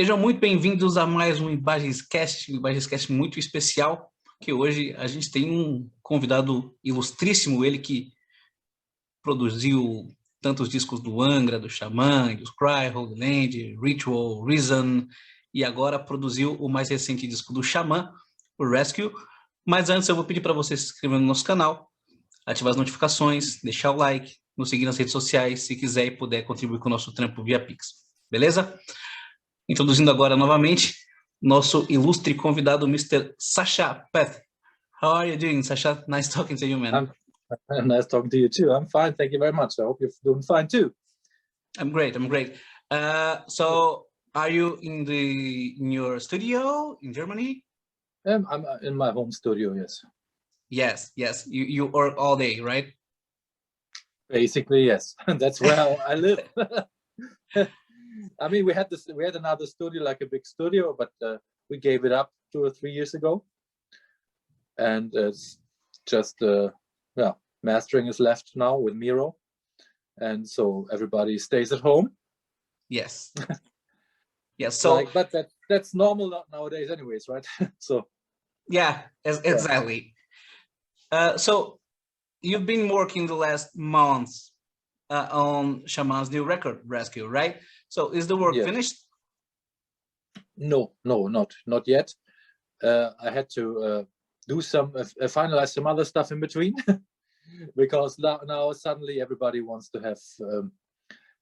Sejam muito bem-vindos a mais um Ibagenscast muito especial, que hoje a gente tem um convidado ilustríssimo, ele que produziu tantos discos do Angra, do Xamã, dos Cry, Holy Land, Ritual, Reason, e agora produziu o mais recente disco do Xamã, o Rescue. Mas antes eu vou pedir para você se inscrever no nosso canal, ativar as notificações, deixar o like, nos seguir nas redes sociais, se quiser e puder contribuir com o nosso trampo via Pix. Beleza? Introduzindo agora novamente nosso ilustre convidado, Mr. Sascha Paeth. How are you doing, Sascha? Nice talking to you, man. Nice talking to you too. I'm fine, thank you very much. I hope you're doing fine too. I'm great. So, are you in your studio in Germany? I'm in my home studio. Yes. Yes. You work all day, right? Basically, yes. That's where I live. I mean, we had another studio, like a big studio, but we gave it up 2 or 3 years ago, and it's just mastering is left now with Miro, and so everybody stays at home. Yes. Yes. So, but that's normal nowadays, anyways, right? So. Yeah, exactly. So, you've been working the last months on Xamã's new record, Rescue, right? So is the work finished? No, not yet. I had to finalize some other stuff in between because now suddenly everybody wants to have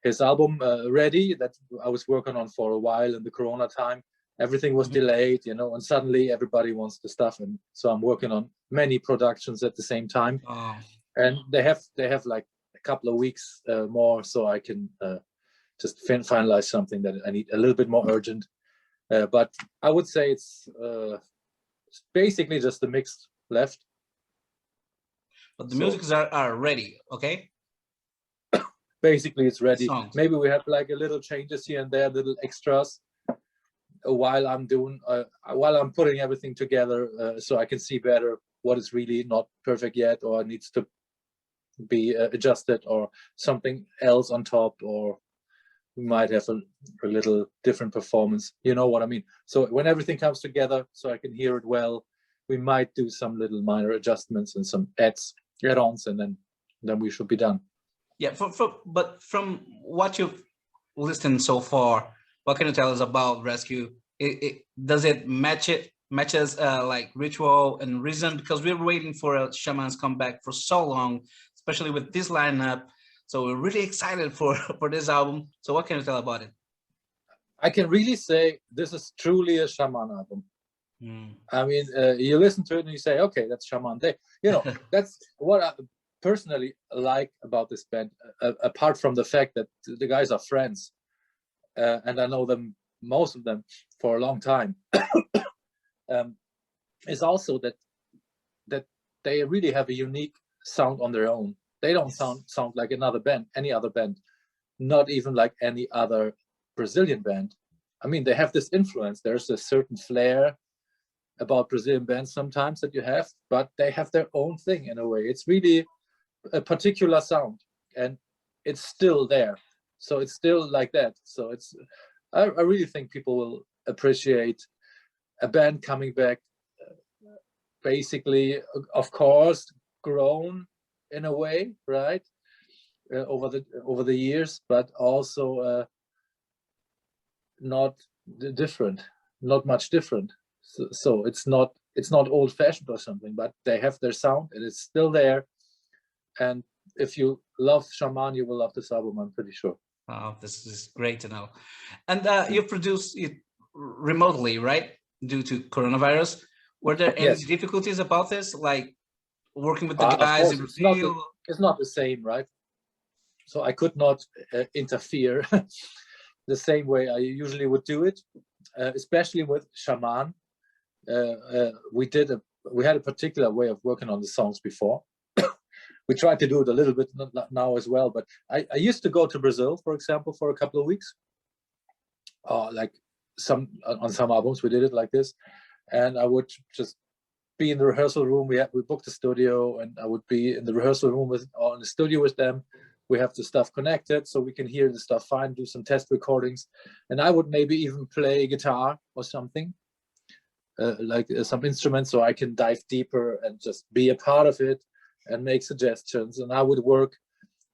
his album ready that I was working on for a while in the Corona time. Everything was delayed, and suddenly everybody wants the stuff, and so I'm working on many productions at the same time. Oh. And they have like a couple of weeks more, so I can just finalize something that I need a little bit more urgent. But I would say it's basically just the mix left. But the musics are ready, okay? Basically, it's ready. Maybe we have like a little changes here and there, little extras while I'm putting everything together, so I can see better what is really not perfect yet, or needs to be adjusted, or something else on top, or we might have a little different performance. You know what I mean? So when everything comes together, so I can hear it well, we might do some little minor adjustments and some add-ons, and then we should be done. Yeah, but from what you've listened so far, what can you tell us about Rescue? Does it matches like Ritual and Reason? Because we're waiting for a Xamã's comeback for so long, especially with this lineup. So we're really excited for this album. So what can you tell about it? I can really say this is truly a Xamã album. I mean, you listen to it and you say, okay, that's Xamã Day. That's what I personally like about this band, apart from the fact that the guys are friends. And I know them, most of them, for a long time. Is also that they really have a unique sound on their own. They don't sound like any other band, not even like any other Brazilian band. I mean, they have this influence. There's a certain flair about Brazilian bands sometimes that you have, but they have their own thing in a way. It's really a particular sound, and it's still there. So it's still like that. So I really think people will appreciate a band coming back, basically, of course, grown in a way, right, over the years, but also not much different. So it's not old-fashioned or something, but they have their sound and it's still there. And if you love Xamã, you will love this album, I'm pretty sure. Wow, this is great to know. And you produced it remotely, right? Due to coronavirus. Were there any difficulties about this, like working with the guys in the field? It's not the same, right? So I could not interfere the same way I usually would do it, especially with Xamã. We had a particular way of working on the songs before. We tried to do it a little bit now as well, but I used to go to Brazil, for example, for a couple of weeks. Like on some albums, we did it like this, and I would just be in the rehearsal room. We booked a studio, and I would be in the rehearsal room in the studio with them, we have the stuff connected so we can hear the stuff fine, do some test recordings. And I would maybe even play guitar or something, like some instrument, so I can dive deeper and just be a part of it and make suggestions. And I would work,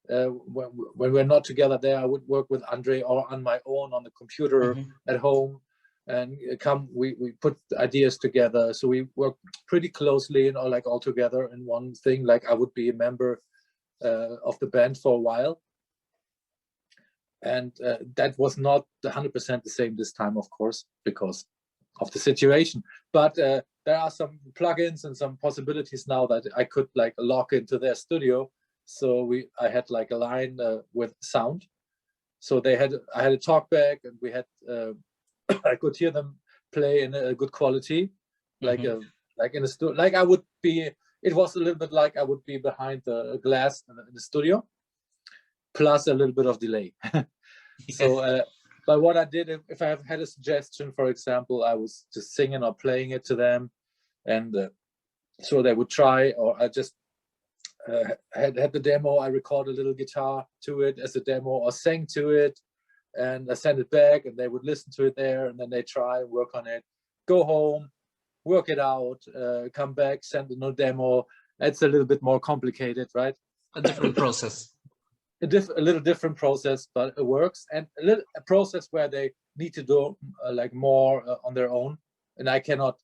when we're not together there, I would work with Andre or on my own on the computer at home, and we put ideas together. So we work pretty closely and all together in one thing. Like I would be a member of the band for a while, and that was not 100% the same this time, of course, because of the situation. But there are some plugins and some possibilities now that I could like log into their studio. So I had like a line with sound. So I had a talk back, and we had I could hear them play in a good quality, like in a studio. Like I would be. It was a little bit like I would be behind the glass in the studio, plus a little bit of delay. So, but what I did, if I have had a suggestion, for example, I was just singing or playing it to them, and so they would try, or I just had the demo. I record a little guitar to it as a demo, or sang to it, and I send it back, and they would listen to it there, and then they try and work on it, go home, work it out, come back, send a new demo. It's a little bit more complicated, right? A different process. A little different process, but it works. And a process where they need to do like more on their own. And I cannot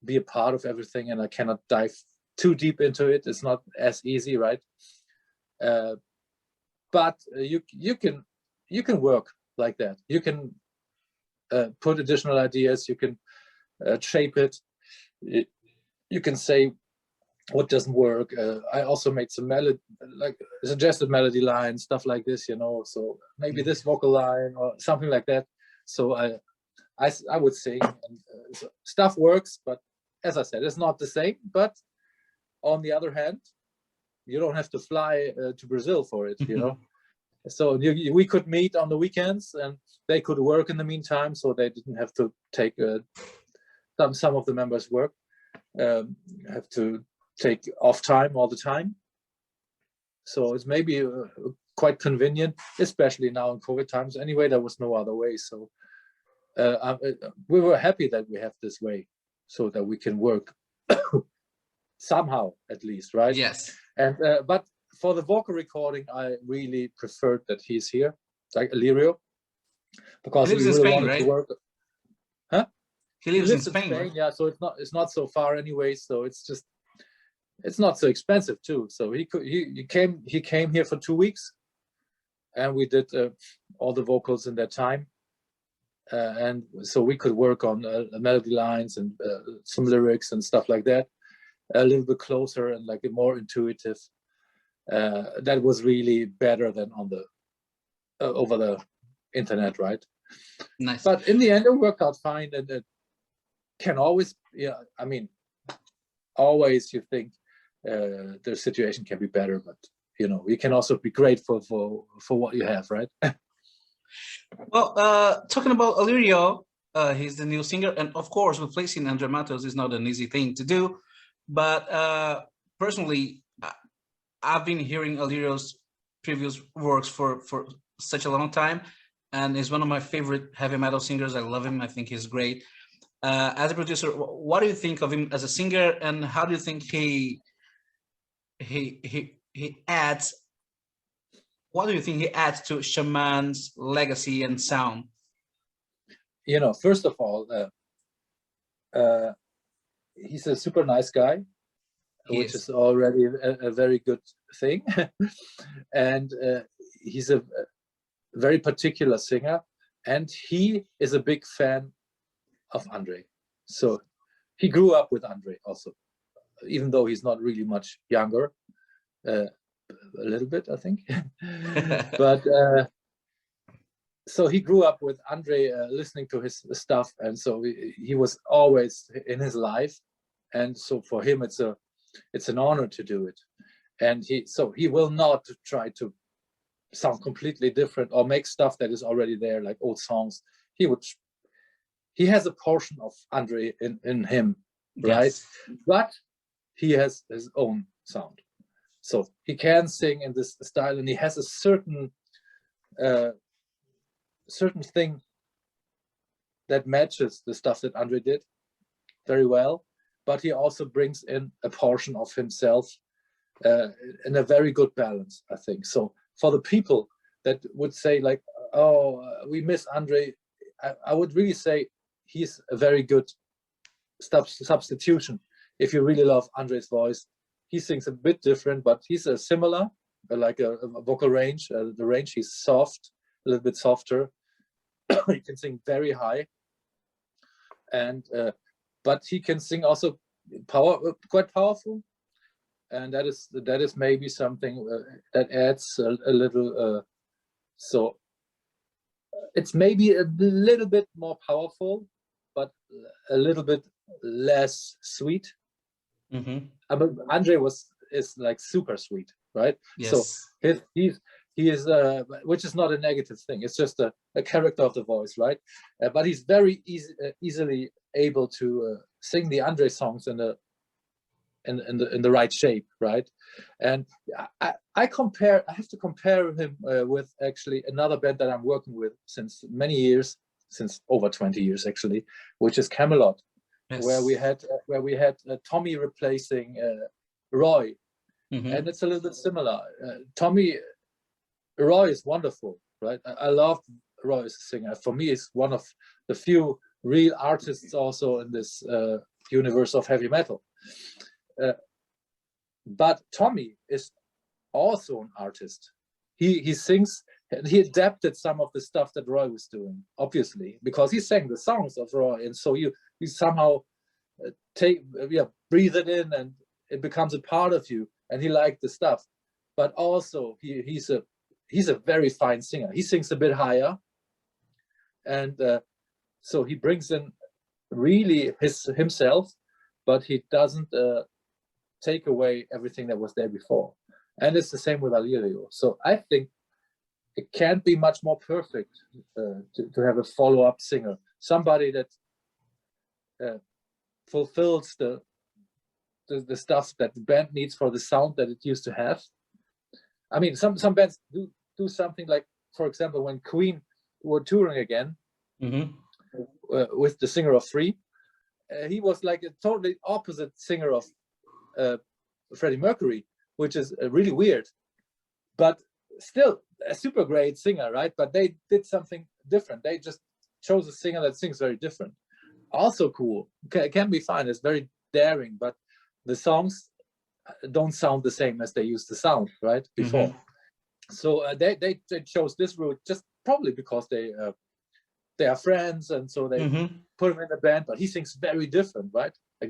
be a part of everything, and I cannot dive too deep into it. It's not as easy, right? But you can work like that. You can put additional ideas. You can shape it. You can say what doesn't work. I also made some melody, like suggested melody lines, stuff like this, you know. So maybe this vocal line or something like that. So I would sing, and so stuff works. But as I said, it's not the same. But on the other hand, you don't have to fly to Brazil for it, you know. So we could meet on the weekends, and they could work in the meantime. So they didn't have to take some of the members work. Have to take off time all the time. So it's maybe quite convenient, especially now in COVID times. Anyway, there was no other way. So we were happy that we have this way, so that we can work somehow, at least, right? Yes. And but for the vocal recording, I really preferred that he's here, like Illyrio, because he lives we in really Spain, wanted right? to work. Huh? He lives in Spain, right? Yeah. So it's not so far anyway. So it's not so expensive too. So he came here for 2 weeks, and we did all the vocals in that time, and so we could work on melody lines and some lyrics and stuff like that, a little bit closer and like more intuitive. That was really better than on the over the internet, right? Nice. But in the end, it worked out fine, and it can always, I mean, always you think the situation can be better, but you know, you can also be grateful for what you have, right? Well, talking about Illyrio, he's the new singer, and of course, replacing Andre Matos is not an easy thing to do. But personally, I've been hearing Illyrio's previous works for such a long time, and he's one of my favorite heavy metal singers. I love him. I think he's great. As a producer, what do you think of him as a singer, and how do you think he adds? What do you think he adds to Shaman's legacy and sound? You know, first of all, he's a super nice guy, which is already a very good thing. And he's a very particular singer, and he is a big fan of Andre. So he grew up with Andre also, even though he's not really much younger, a little bit, I think. But so he grew up with Andre, listening to his stuff, and so he was always in his life, and so for him it's an honor to do it. And he will not try to sound completely different or make stuff that is already there, like old songs. He has a portion of Andre in him, right? Yes. But he has his own sound. So he can sing in this style, and he has a certain thing that matches the stuff that Andre did very well, but he also brings in a portion of himself in a very good balance, I think. So for the people that would say like, oh, we miss Andre, I would really say he's a very good substitution. If you really love Andre's voice, he sings a bit different, but he's a similar, like a vocal range. The range, he's soft, a little bit softer. He can sing very high, and but he can sing also quite powerful, and that is maybe something that adds a little. So it's maybe a little bit more powerful, but a little bit less sweet. Mm-hmm. But Andre is like super sweet, right? Yes. So he is, which is not a negative thing. It's just a character of the voice, right? But he's very easily able to sing the Andre songs in the right shape, right? And I have to compare him with actually another band that I'm working with since many years, since over 20 years actually, which is Camelot. Yes. where we had Tommy replacing Roy, mm-hmm. And it's a little bit similar. Roy is wonderful, right? I love Roy as a singer. For me, he's one of the few real artists also in this universe of heavy metal. But Tommy is also an artist. He sings. He adapted some of the stuff that Roy was doing, obviously, because he sang the songs of Roy, and so you somehow breathe it in, and it becomes a part of you. And he liked the stuff, but also he's a very fine singer. He sings a bit higher, and so he brings in really himself, but he doesn't take away everything that was there before. And it's the same with Alirio. So I think it can't be much more perfect to have a follow-up singer, somebody that fulfills the stuff that the band needs for the sound that it used to have. I mean, some bands do something like, for example, when Queen were touring again, mm-hmm. With the singer of Free, he was like a totally opposite singer of Freddie Mercury, which is really weird, but still a super great singer, right? But they did something different. They just chose a singer that sings very different. Also cool. It can be fine. It's very daring, but the songs don't sound the same as they used to sound, right? Before. Mm-hmm. So they chose this route just probably because they are friends, and so they mm-hmm. put him in the band. But he sings very different, right? I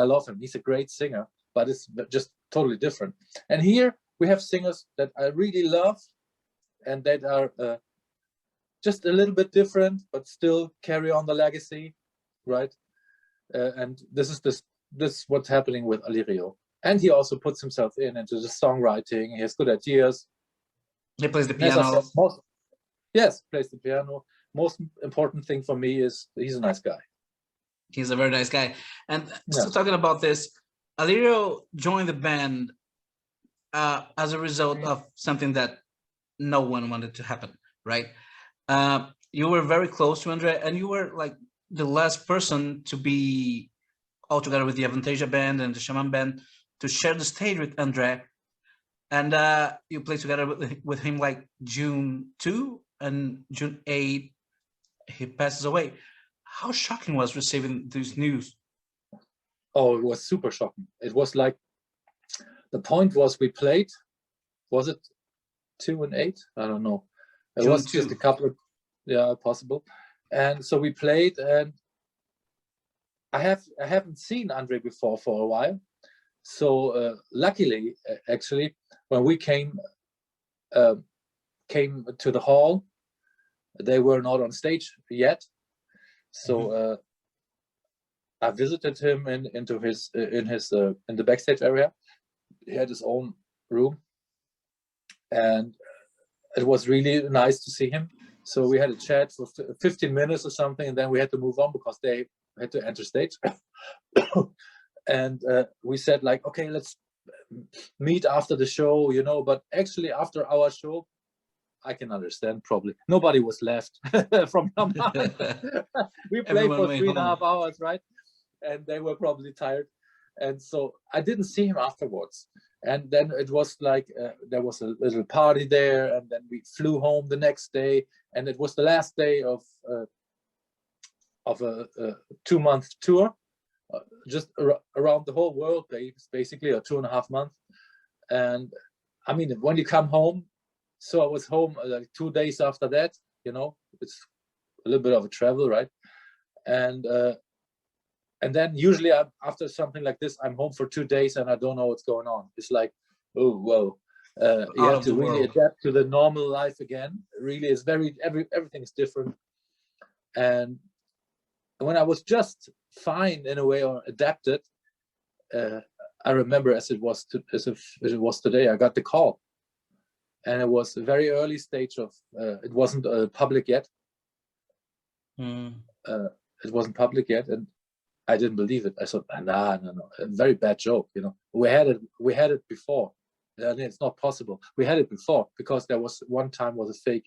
love him. He's a great singer, but it's just totally different. And here we have singers that I really love, and that are just a little bit different, but still carry on the legacy, right? And this is what's happening with Alirio. And he also puts himself into the songwriting. He has good ideas. He plays the piano. Plays the piano. Most important thing for me is he's a nice guy. He's a very nice guy. And still talking about this, Alirio joined the band as a result of something that no one wanted to happen, right? You were very close to Andre, and you were like the last person to be all together with the Avantasia band and the Shaman band to share the stage with Andre. And you played together with him like June 2, and June 8, he passes away. How shocking was receiving this news? Oh, it was super shocking. It was like, the point was we played, was it 2 and 8? I don't know. It was just a couple of, possible. And so we played, and I haven't seen Andre before for a while. So luckily, actually, when we came to the hall, they were not on stage yet. So I visited him in the backstage area. He had his own room, and it was really nice to see him. So we had a chat for 15 minutes or something, and then we had to move on because they had to enter stage. And we said like, okay, let's meet after the show, you know, but actually after our show, I can understand probably. Nobody was left from Raman. We played for 3.5 hours, right? And they were probably tired. And so I didn't see him afterwards. And then it was like, there was a little party there, and then we flew home the next day. And it was the last day of a 2-month tour, just around the whole world, basically, or 2.5 months. And I mean, when you come home, so I was home like 2 days after that, you know, it's a little bit of a travel, right? And then usually after something like this, I'm home for 2 days and I don't know what's going on. It's like, oh, whoa. You have to really adapt to the normal life again. Really, it's everything is different. And when I was just fine in a way, or adapted, I remember as if it was today, I got the call. And it was a very early stage of, it wasn't public yet. It wasn't public yet, and I didn't believe it. I thought, no, a very bad joke, you know. We had it before, and it's not possible. We had it before because there was one time was a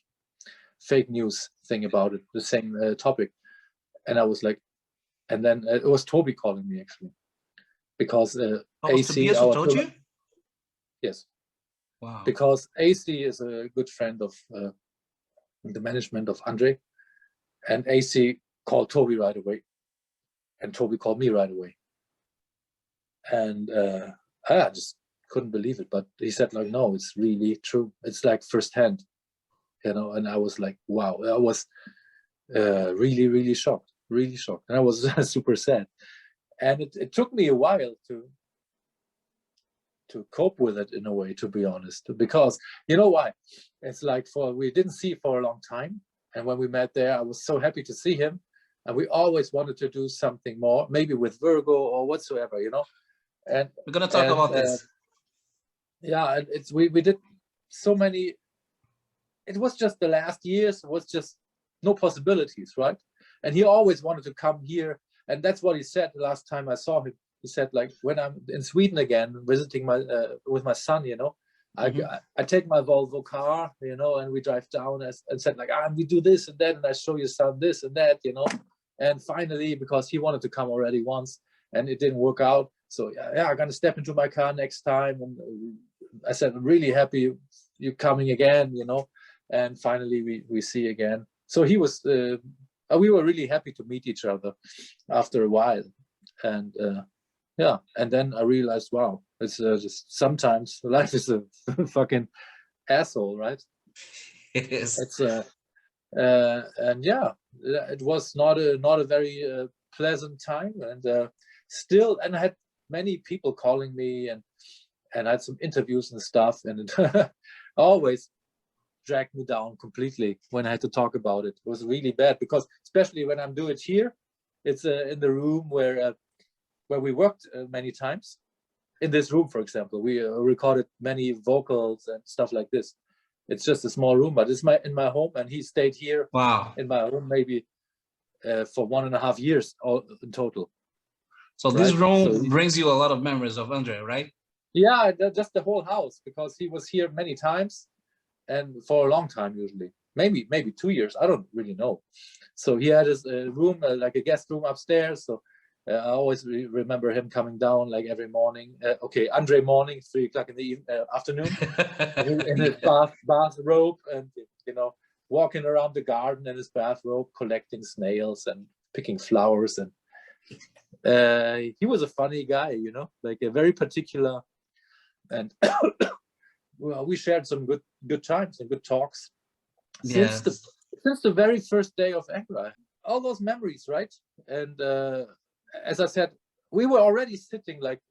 fake news thing about it, the same topic, and I was like, and then it was Toby calling me actually, because AC. Tobias who told you? Yes. Wow. Because AC is a good friend of the management of Andre, and AC called Toby right away, and Toby called me right away, and I just couldn't believe it. But he said like, no, it's really true. It's like firsthand, you know. And I was like, wow, I was really shocked, and I was super sad. And it took me a while to cope with it in a way, to be honest, because you know why? It's like we didn't see for a long time, and when we met there, I was so happy to see him, and we always wanted to do something more, maybe with Virgo or whatsoever, you know. And we're gonna talk about this. Yeah, we did so many. It was just the last years was just no possibilities, right? And he always wanted to come here, and that's what he said the last time I saw him. He said, like, when I'm in Sweden again, visiting with my son, you know, I take my Volvo car, you know, and we drive down and said, like, we do this and that, and I show your son this and that, you know. And finally, because he wanted to come already once, and it didn't work out, so yeah, I'm gonna step into my car next time. And I said, I'm really happy you're coming again, you know. And finally, we see again. So he was, we were really happy to meet each other after a while, and. Yeah, and then I realized, wow, it's just sometimes life is a fucking asshole, right? It is. It's and yeah, it was not a very pleasant time, and still, and I had many people calling me, and I had some interviews and stuff, and it always dragged me down completely when I had to talk about it. It was really bad because, especially when I'm doing it here, it's in the room where we worked many times. In this room, for example, we recorded many vocals and stuff like this. It's just a small room, but it's in my home, and he stayed here. Wow. In my home maybe for 1.5 years in total. So right? This room brings you a lot of memories of Andre, right? Yeah, just the whole house, because he was here many times, and for a long time usually. Maybe 2 years, I don't really know. So he had his room, like a guest room upstairs. So I always remember him coming down like every morning. Okay, Andre morning, 3 o'clock in the afternoon, in his bathrobe, and you know, walking around the garden in his bathrobe, collecting snails and picking flowers. And he was a funny guy, you know, like a very particular. And well, we shared some good times and good talks. Yes. Since the very first day of Angra, all those memories, right? And as I said, we were already sitting like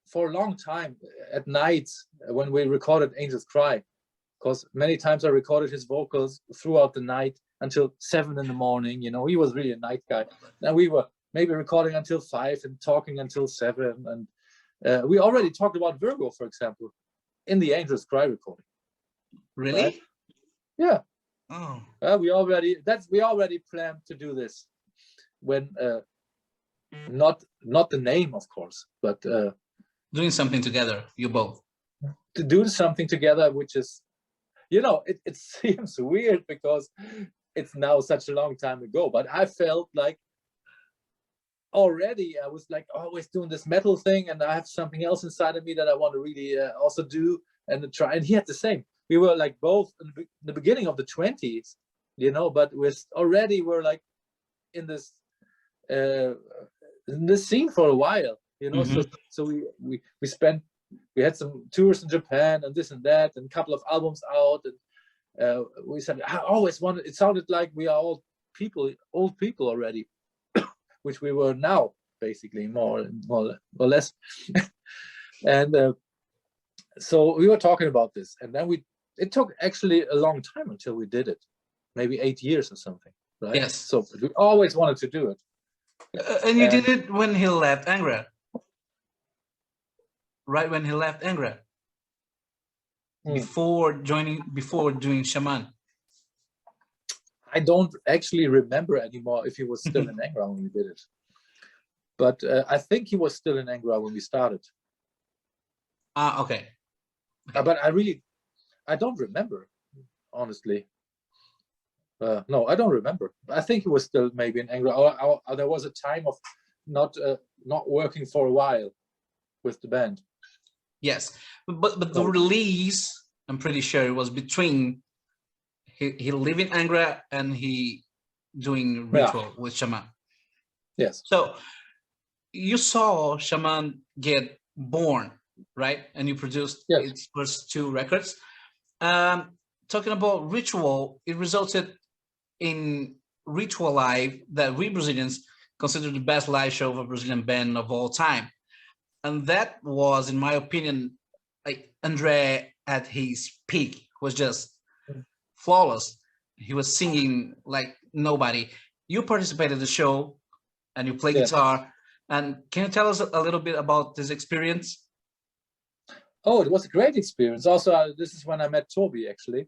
for a long time at nights when we recorded Angels Cry, because many times I recorded his vocals throughout the night until 7 in the morning. You know, he was really a night guy. And we were maybe recording until 5 and talking until 7. And we already talked about Virgo, for example, in the Angels Cry recording. Really? Right? Yeah. Oh. We already planned to do this when not the name, of course, but doing something together, you both. To do something together, which is, you know, it seems weird because it's now such a long time ago, but I felt like already I was like always doing this metal thing, and I have something else inside of me that I want to really also do and try. And he had the same. We were like both in the beginning of the 20s, you know, but we're like in this scene for a while, you know. So we had some tours in Japan and this and that, and a couple of albums out, and we said I always wanted. It sounded like we are old people already, which we were now, basically, more or less. And so we were talking about this, and then it took actually a long time until we did it, maybe 8 years or something, right? Yes. So we always wanted to do it. And you did it when he left Angra. Right when he left Angra. Before doing Shaman. I don't actually remember anymore if he was still in Angra when we did it. But I think he was still in Angra when we started. Ah, okay. But I don't remember, honestly. No, I don't remember. I think he was still maybe in Angra. Or there was a time of not working for a while with the band. Yes, but the release, I'm pretty sure it was between he live in Angra and he doing Ritual with Shaman. Yes. So you saw Shaman get born, right? And you produced its first 2 records. Talking about Ritual, it resulted in Ritual Live that we Brazilians consider the best live show of a Brazilian band of all time. And that was, in my opinion, like Andre at his peak, was just flawless. He was singing like nobody. You participated in the show and you play guitar. And can you tell us a little bit about this experience? Oh, it was a great experience. Also, this is when I met Toby, actually.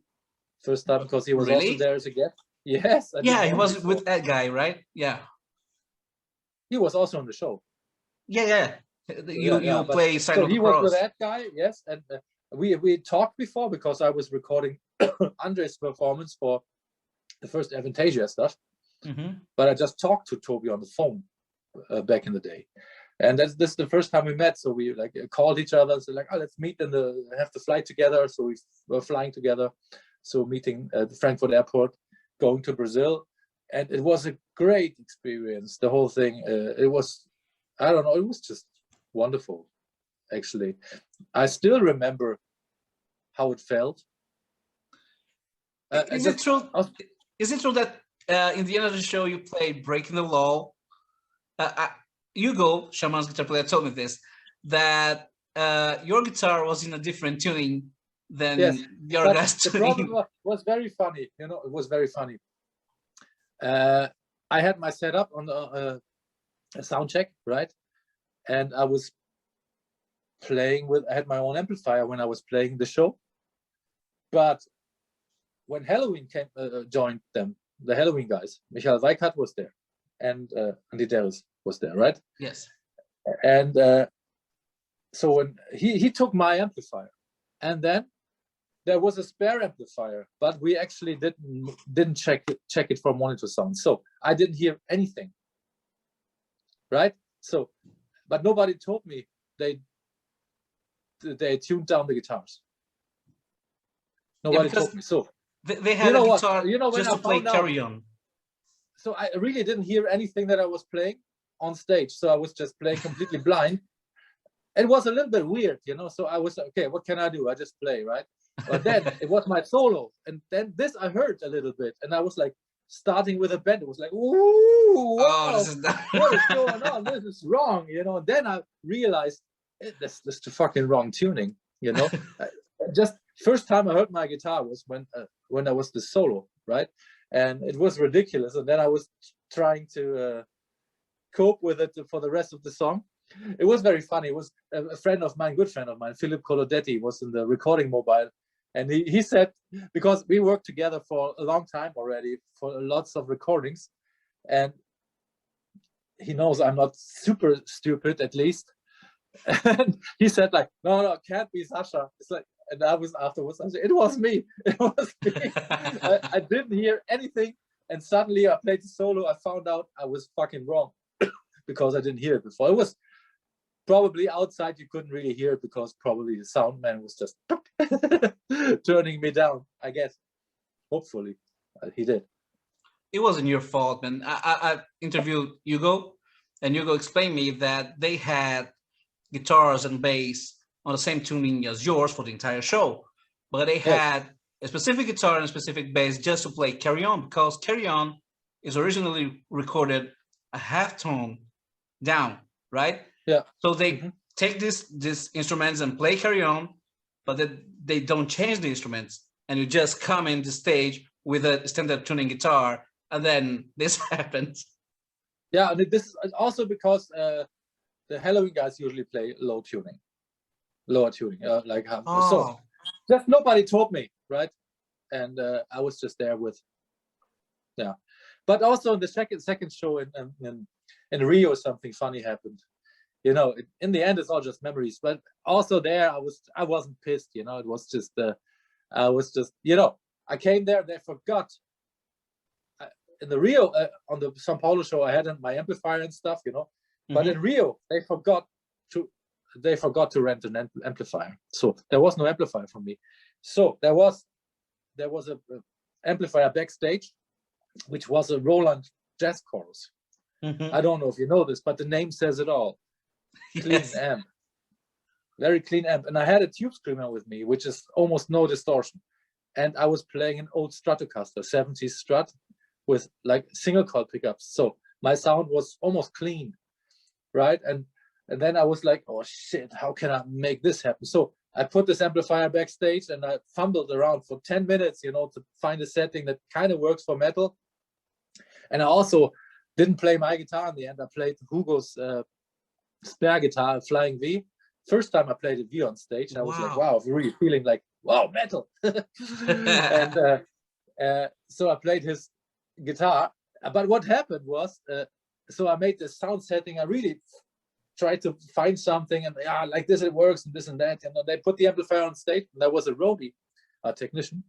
First time, because he was also there as a guest. Yes. Yeah, he was with that guy, right? Yeah. He was also on the show. Yeah. You play side of the cross. So he was with that guy, yes. And we talked before because I was recording Andre's performance for the first Avantasia stuff. But I just talked to Toby on the phone back in the day. And this is the first time we met. So we like called each other and said like, oh, let's meet and have the flight together. So we were flying together. So meeting at the Frankfurt airport, going to Brazil. And it was a great experience, the whole thing. It was, I don't know, it was just wonderful, actually. I still remember how it felt. Is it true that in the end of the show you played Breaking the Law? Hugo, Shaman's guitar player, told me this, that your guitar was in a different tuning than the other guys' tuning. The problem was very funny, you know, it was very funny. I had my setup on a sound check, right? And I was playing I had my own amplifier when I was playing the show. But when Halloween joined them, the Halloween guys, Michael Weikart was there, and Andy Darris was there, right? Yes. And so when he took my amplifier, and then there was a spare amplifier, but we actually didn't check it for monitor sound, so I didn't hear anything, right? So, but nobody told me they tuned down the guitars. Nobody told me. So they had a guitar just to play Carry On. So I really didn't hear anything that I was playing on stage. So I was just playing completely blind. It was a little bit weird, you know. So I was like, okay, what can I do? I just play, right? But then it was my solo, and then this I heard a little bit, and I was like starting with a bend. It was like, ooh, wow, what is going on? This is wrong, you know. And then I realized this is the fucking wrong tuning, you know. Just first time I heard my guitar was when I was the solo, right? And it was ridiculous. And then I was trying to cope with it for the rest of the song. It was very funny. It was a good friend of mine, Philip Colodetti, was in the recording mobile. And he said, because we worked together for a long time already, for lots of recordings, and he knows I'm not super stupid, at least. And he said like, no, it can't be Sascha. It's like, and I was afterwards, I said, it was me. It was me. I didn't hear anything. And suddenly I played the solo. I found out I was fucking wrong because I didn't hear it before. It was probably outside. You couldn't really hear it because probably the sound man was just turning me down, I guess. Hopefully he did. It wasn't your fault, man. I interviewed Hugo, and Hugo explained me that they had guitars and bass on the same tuning as yours for the entire show, but they had a specific guitar and a specific bass just to play Carry On, because Carry On is originally recorded a half tone down, right? Yeah. So they take these instruments and play Carry On, but they don't change the instruments, and you just come in the stage with a standard tuning guitar, and then this happens. Yeah, and this is also because the Halloween guys usually play lower tuning. So just nobody told me, right? And I was just there with, yeah. But also in the second show in Rio, something funny happened. You know, in the end, it's all just memories. But also there, I wasn't pissed. You know, it was just I was just, you know, I came there, they forgot. In the Rio, on the Sao Paulo show, I had my amplifier and stuff, you know. But in Rio, they forgot to rent an amplifier, so there was no amplifier for me. So there was a amplifier backstage, which was a Roland Jazz Chorus. I don't know if you know this, but the name says it all. Clean amp, very clean amp, and I had a tube screamer with me, which is almost no distortion, and I was playing an old Stratocaster 70s Strat with like single coil pickups, so my sound was almost clean, right? And then I was like, oh shit, how can I make this happen? So I put this amplifier backstage and I fumbled around for 10 minutes, you know, to find a setting that kind of works for metal. And I also didn't play my guitar in the end. I played Hugo's spare guitar, Flying V. First time I played a V on stage, I was like, wow, really feeling like, wow, metal. And so I played his guitar. But what happened was, so I made this sound setting. I really tried to find something, and like this it works, and this and that. And they put the amplifier on stage, and there was a roadie, a technician,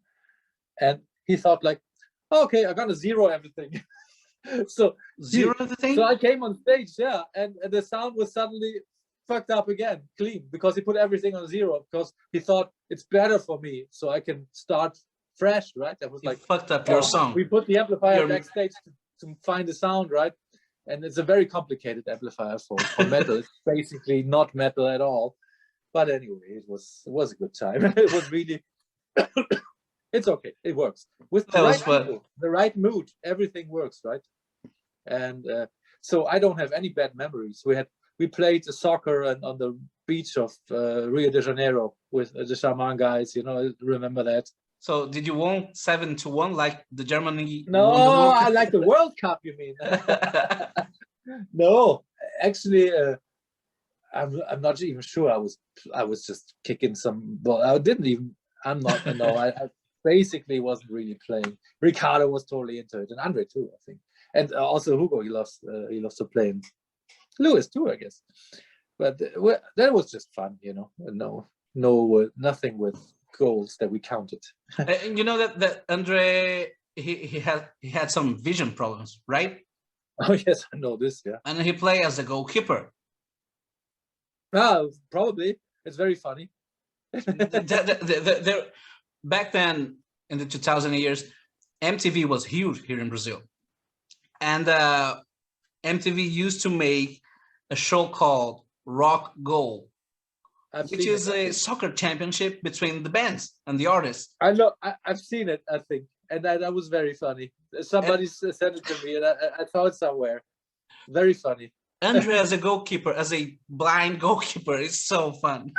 and he thought like, okay, I'm gonna zero everything. So zero everything. So I came on stage, and the sound was suddenly fucked up again, clean, because he put everything on zero because he thought it's better for me, so I can start fresh, right? I was like, fucked up your song. We put the amplifier backstage to find the sound, right? And it's a very complicated amplifier for metal. It's basically not metal at all. But anyway, it was a good time. It was really, it's okay. It works. With the right mood, everything works, right? And so I don't have any bad memories. We played soccer on the beach of Rio de Janeiro with the Shaman guys, you know, remember that. So did you win 7-1 like the Germany? No, I like the World Cup, you mean? No, actually, I'm not even sure. I was just kicking some ball. I basically wasn't really playing. Ricardo was totally into it, and Andre too, I think. And also Hugo, he loves to play. And Lewis too, I guess. But that was just fun, you know. No, nothing with goals that we counted. And you know that Andre, he had some vision problems, right? Oh yes, I know this. Yeah. And he played as a goalkeeper. Probably. It's very funny. Back then, in the 2000 years, MTV was huge here in Brazil, and MTV used to make a show called Rock Goal, which is a soccer championship between the bands and the artists. I know. I've seen it, I think. And that was very funny. Somebody sent it to me, and I saw it somewhere. Very funny. Andre as a goalkeeper, as a blind goalkeeper, is so fun.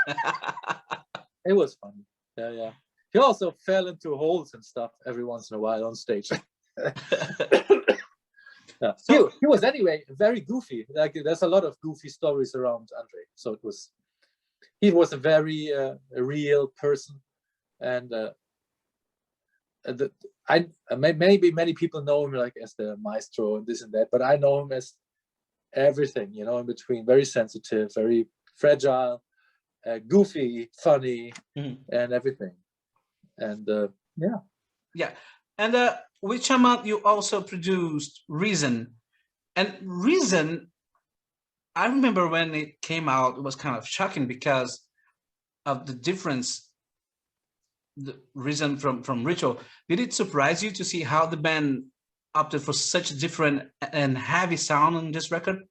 It was funny. Yeah. He also fell into holes and stuff every once in a while on stage. Yeah. So, he was anyway very goofy. Like there's a lot of goofy stories around Andre. So he was a very real person, and maybe many people know him like as the maestro and this and that, but I know him as everything, you know, in between. Very sensitive, very fragile, goofy, funny, and everything. And yeah. And with Shaman, you also produced Reason. And Reason, I remember when it came out, it was kind of shocking because of the difference, the Reason from Ritual. Did it surprise you to see how the band opted for such a different and heavy sound on this record?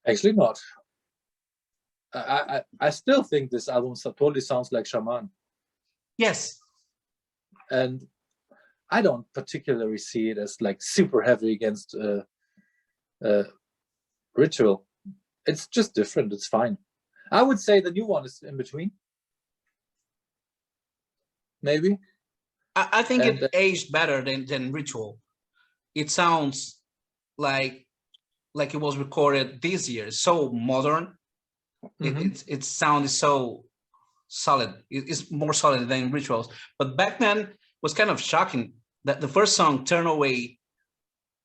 Actually not. I still think this album totally sounds like Shaman. Yes. And I don't particularly see it as like super heavy against Ritual. It's just different. It's fine. I would say the new one is in between. Maybe. I think it aged better than Ritual. It sounds like it was recorded this year. It's so modern. Its sound is so solid. It's more solid than Rituals. But back then it was kind of shocking that the first song, Turn Away,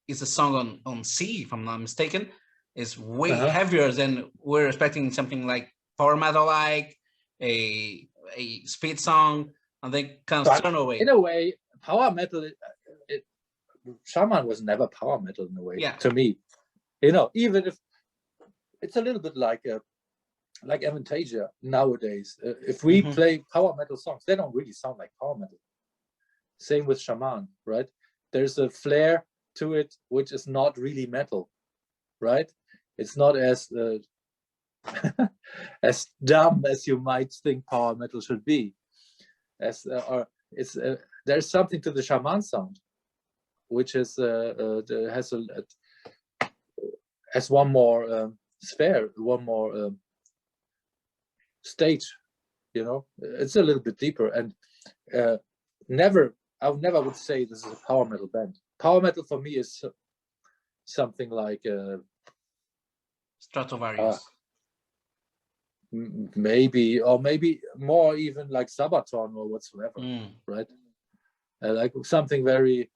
is a song on C, if I'm not mistaken. It's way heavier than we're expecting, something like power metal, like a speed song, and then comes Turn Away. In a way, power metal, Shaman was never power metal in a way, to me. You know, even if it's a little bit like Avantasia nowadays. If we play power metal songs, they don't really sound like power metal. Same with Shaman, right? There's a flair to it which is not really metal, right? It's not as as dumb as you might think power metal should be. There's something to the Shaman sound, which is has one more sphere, one more stage. You know, it's a little bit deeper, and I never would say this is a power metal band. Power metal for me is something like Stratovarius. Maybe more even like Sabaton or whatsoever, right? Like something very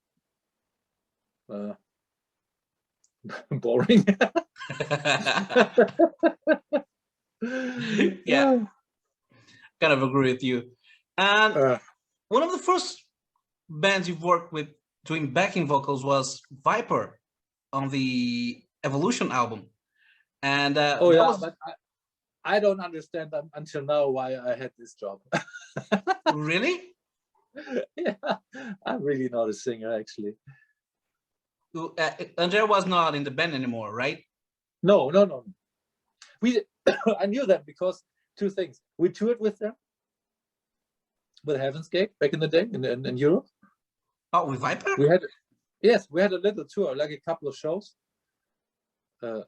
boring. Yeah, kind of agree with you. And one of the first bands you've worked with doing backing vocals was Viper on the Evolution album. And but I don't understand until now why I had this job. Really? Yeah, I'm really not a singer, actually. Angra was not in the band anymore, right? No. I knew them because two things. We toured with them, with Heaven's Gate back in the day in Europe. Oh, with Viper? We had a little tour, like a couple of shows.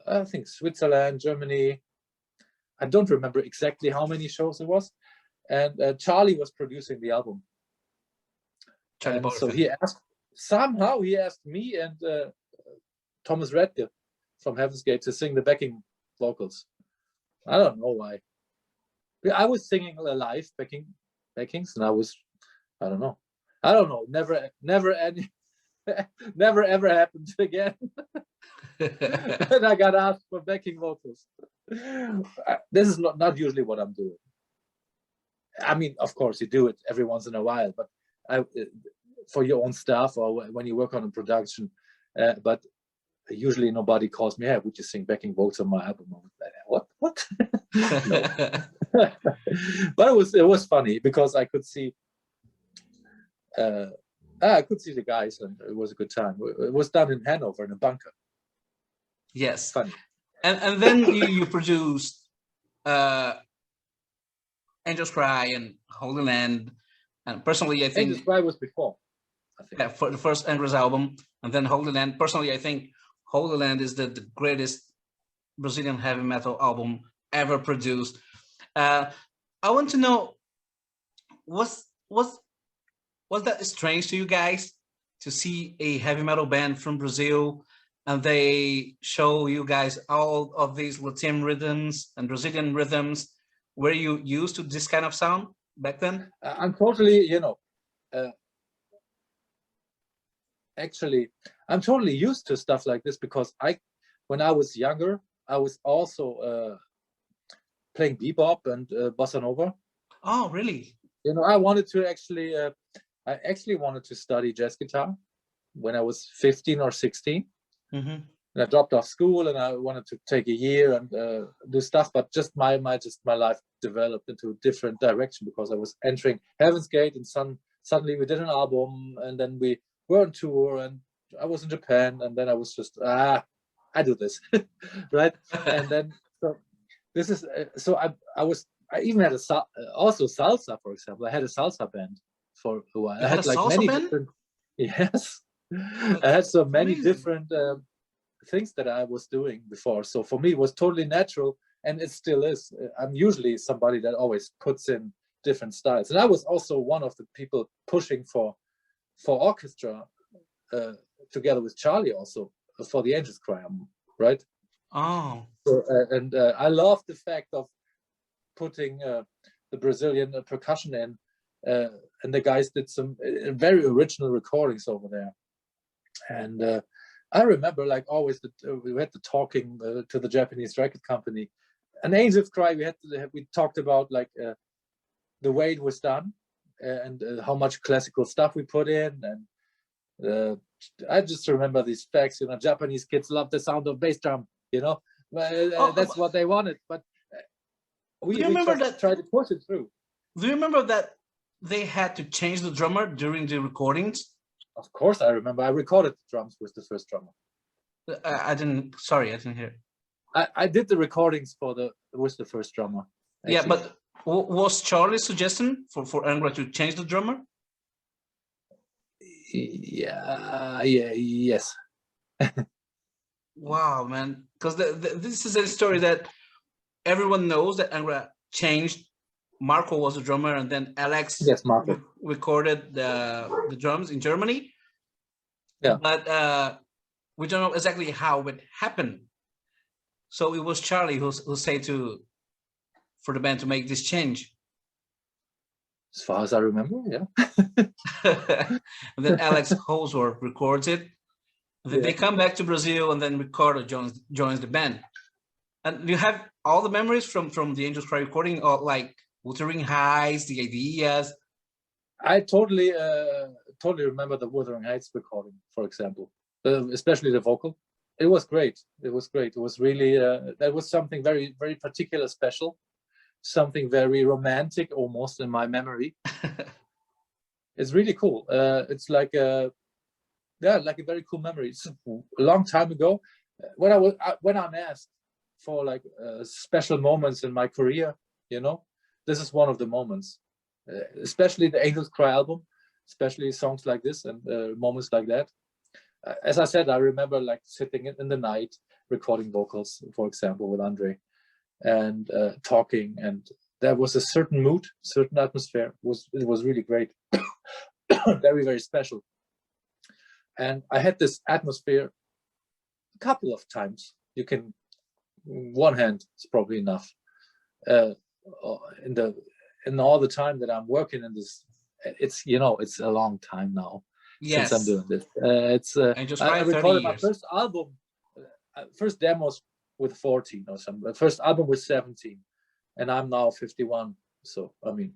I think Switzerland, Germany. I don't remember exactly how many shows it was. And Charlie was producing the album. And so he asked me and Thomas Radke from Heaven's Gate to sing the backing vocals. I don't know why. I was singing live backings, and I don't know. Never ever happened again. And I got asked for backing vocals. This is not usually what I'm doing. I mean, of course, you do it every once in a while, but for your own stuff or when you work on a production. But usually nobody calls me, "Hey, would you sing backing vocals on my album?" What? No. But it was funny because I could see the guys, and it was a good time. It was done in Hanover in a bunker. Yes. Funny. And then you produced Angels Cry and Holy Land. And personally, I think Angels Cry was before. I think. Yeah, for the first Angra's album, and then Holy Land. Personally, I think Holy Land is the greatest Brazilian heavy metal album ever produced. I want to know, was that strange to you guys to see a heavy metal band from Brazil and they show you guys all of these Latin rhythms and Brazilian rhythms? Were you used to this kind of sound back then? I'm totally, actually, I'm totally used to stuff like this because when I was younger, I was also playing bebop and bossa nova. Oh, really? You know, I wanted to actually, I actually wanted to study jazz guitar when I was 15 or 16. Mm-hmm. And I dropped off school and I wanted to take a year and do stuff, but just my life developed into a different direction because I was entering Heaven's Gate, and suddenly we did an album, and then we were on tour, and I was in Japan, and then I was just I do this, right? And then so this is I even had also salsa, for example. I had a salsa band for a while. I had like many different, yes. I had so many different things that I was doing before. So for me, it was totally natural, and it still is. I'm usually somebody that always puts in different styles, and I was also one of the people pushing for orchestra together with Charlie, also for the Angels Cry album, right? Oh. So, I love the fact of putting the Brazilian percussion in, and the guys did some very original recordings over there. And I remember, like always, we had the talking to the Japanese record company. An Angels Cry, we talked about like the way it was done and how much classical stuff we put in. And I just remember these facts. You know, Japanese kids love the sound of bass drum. You know, that's what they wanted. But we just tried to push it through. Do you remember that they had to change the drummer during the recordings? Of course, I remember. I recorded the drums with the first drummer. I didn't hear. I did the recordings with the first drummer. Actually. Yeah, but was Charlie's suggestion for Angra to change the drummer? Yes. Wow, man! Because this is a story that everyone knows, that Angra changed. Marco was the drummer, and then Alex recorded the drums in Germany. Yeah, but we don't know exactly how it happened. So it was Charlie who said for the band to make this change. As far as I remember, yeah. And then Alex Holsworth records it. And then they come back to Brazil, and then Ricardo joins the band. And you have all the memories from the Angels Cry recording, or like Wuthering Heights, the ideas. I totally remember the Wuthering Heights recording, for example, especially the vocal. It was great. It was great. It was really that was something very, very particular, special, something very romantic almost in my memory. It's really cool. It's like a very cool memory. It's a long time ago when I'm asked for like special moments in my career, you know, this is one of the moments, especially the Angels Cry album, especially songs like this and moments like that. As I said, I remember like sitting in the night recording vocals, for example, with Andre, and talking, and there was a certain mood, certain atmosphere. It was really great, very, very special. And I had this atmosphere a couple of times. You can, one hand is probably enough. In all the time that I'm working in this, it's a long time now. Yes. Since I'm doing this. I recorded my first album, first demos with 14 or something. The first album with 17, and I'm now 51. So I mean,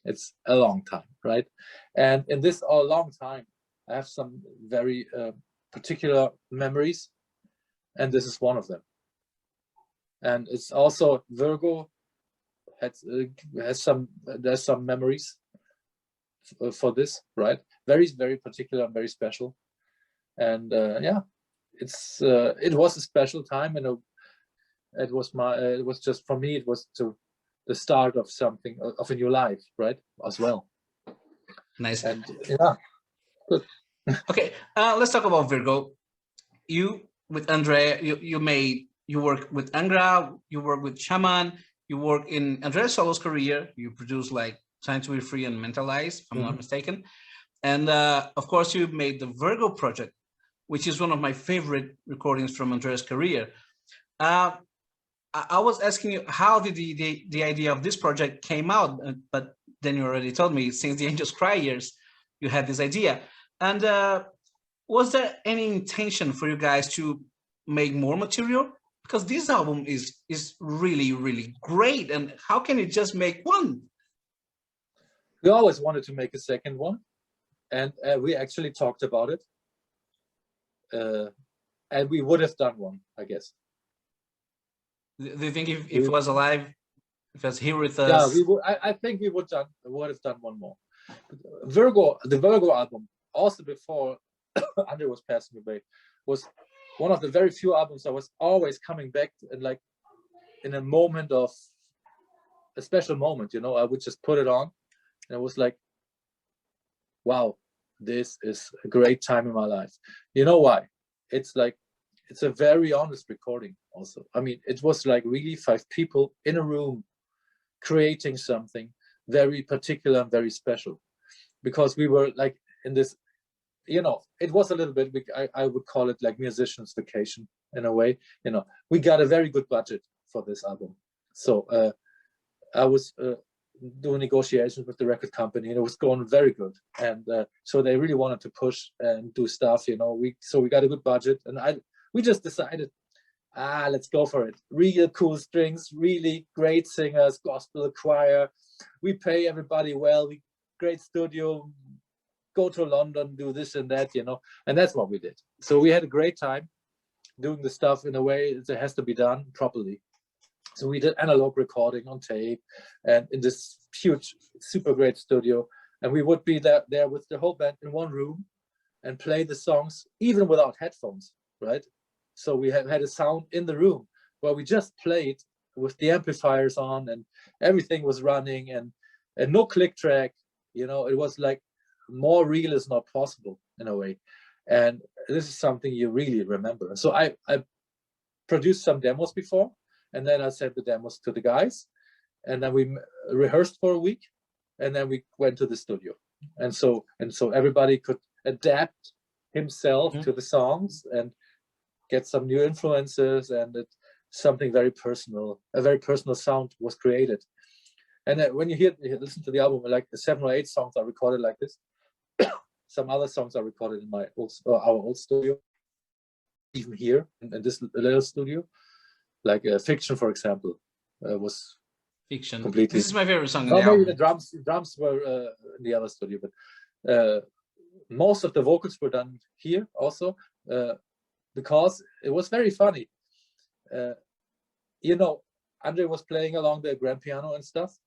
it's a long time, right? And in this long time, I have some very particular memories, and this is one of them. And it's also Virgo there's some memories for this, right? Very, very particular and very special. And it was a special time, and it was just, for me, it was the start of something, of a new life, right? As well. Nice. And yeah, good. Okay, let's talk about Virgo. You with Andre, you work with Angra, you work with Shaman, you work in Andre's solo's career. You produce like Time to Be Free and Mentalize, if I'm not mistaken. And of course, you made the Virgo Project, which is one of my favorite recordings from Andre's career. I was asking you, how did the idea of this project came out? But then you already told me, since the Angels Cry years, you had this idea. And was there any intention for you guys to make more material? because this album is really, really great. And how can you just make one? We always wanted to make a second one, and we actually talked about it. And we would have done one, I guess. Do you think if it was alive, if it was here with us? Yeah, we would. I think we would have done one more. The Virgo album, also before Andre was passing away, was one of the very few albums I was always coming back to, and like in a moment of a special moment, you know, I would just put it on, and it was like, wow, this is a great time in my life. You know why? It's like, it's a very honest recording also. I mean, it was like really 5 people in a room creating something very particular and very special, because we were like in this, you know, it was a little bit, I would call it like musician's vacation in a way. You know, we got a very good budget for this album. So I was doing negotiations with the record company, and it was going very good. And so they really wanted to push and do stuff, you know. So we got a good budget, and we just decided, let's go for it. Real cool strings, really great singers, gospel choir. We pay everybody well. Great studio. Go to London, do this and that, you know. And that's what we did. So we had a great time doing the stuff in a way that has to be done properly. So we did analog recording on tape, and in this huge, super great studio. And we would be there with the whole band in one room and play the songs, even without headphones, right? So we had a sound in the room where we just played with the amplifiers on, and everything was running, and no click track. You know, it was like more real is not possible in a way. And this is something you really remember. So I produced some demos before, and then I sent the demos to the guys, and then we rehearsed for a week, and then we went to the studio. And so everybody could adapt himself to the songs and get some new influences, and something very personal, a very personal sound was created. And when you listen to the album, like 7 or 8 songs are recorded like this. Some other songs are recorded in our old studio, even here in this little studio. Like Fiction, for example, was Fiction. Completely. This is my favorite song. Maybe the drums were in the other studio, but most of the vocals were done here also, because it was very funny. You know, Andre was playing along the grand piano and stuff,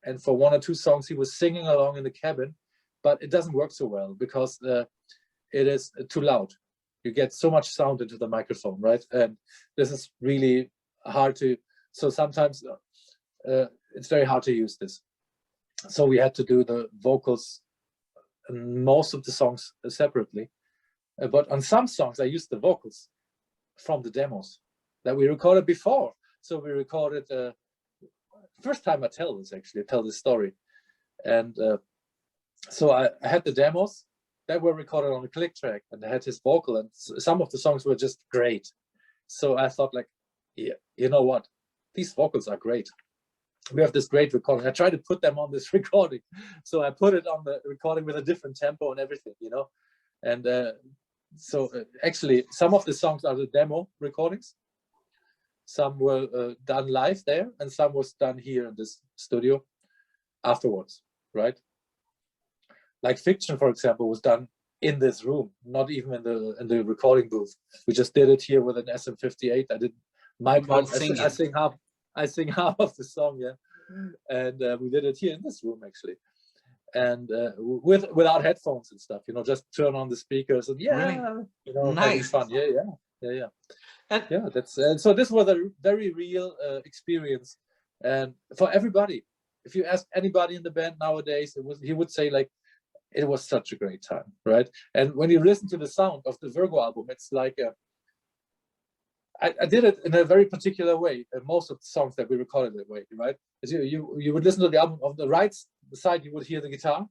and for 1 or 2 songs he was singing along in the cabin, but it doesn't work so well because it is too loud. You get so much sound into the microphone, right? And this is really hard to, so sometimes it's very hard to use this. So we had to do the vocals and most of the songs separately. But on some songs, I used the vocals from the demos that we recorded before. So we recorded, first time I tell this story. And so I had the demos that were recorded on a click track, and I had his vocal, and some of the songs were just great. So I thought, like, yeah, you know what? These vocals are great. We have this great recording. I tried to put them on this recording. So I put it on the recording with a different tempo and everything, you know. And so actually, some of the songs are the demo recordings. Some were done live there, and some was done here in this studio afterwards, right? Like Fiction, for example, was done in this room, not even in the recording booth. We just did it here with an SM58. I did my part. I sing half of the song, yeah, and we did it here in this room actually, and without headphones and stuff. You know, just turn on the speakers and really? You know, nice. Having fun. Yeah. And yeah, that's so. This was a very real experience, and for everybody. If you ask anybody in the band nowadays, he would say like, it was such a great time, right? And when you listen to the sound of the Virgo album, it's like I did it in a very particular way. Most of the songs that we recorded that way, right? As you would listen to the album, on the right side you would hear the guitar.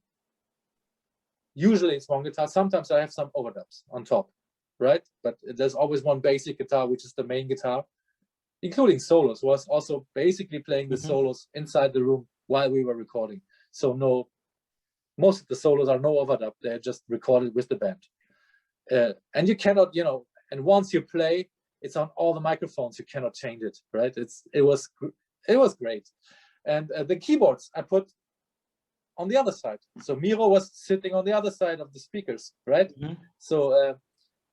Usually it's one guitar. Sometimes I have some overdubs on top, right? But there's always one basic guitar, which is the main guitar, including solos. Was also basically playing the solos inside the room while we were recording. So most of the solos are no overdub. They're just recorded with the band. And you cannot, you know, and once you play, It's on all the microphones. You cannot change it, right? It was great. And the keyboards I put on the other side. So Miro was sitting on the other side of the speakers, right? So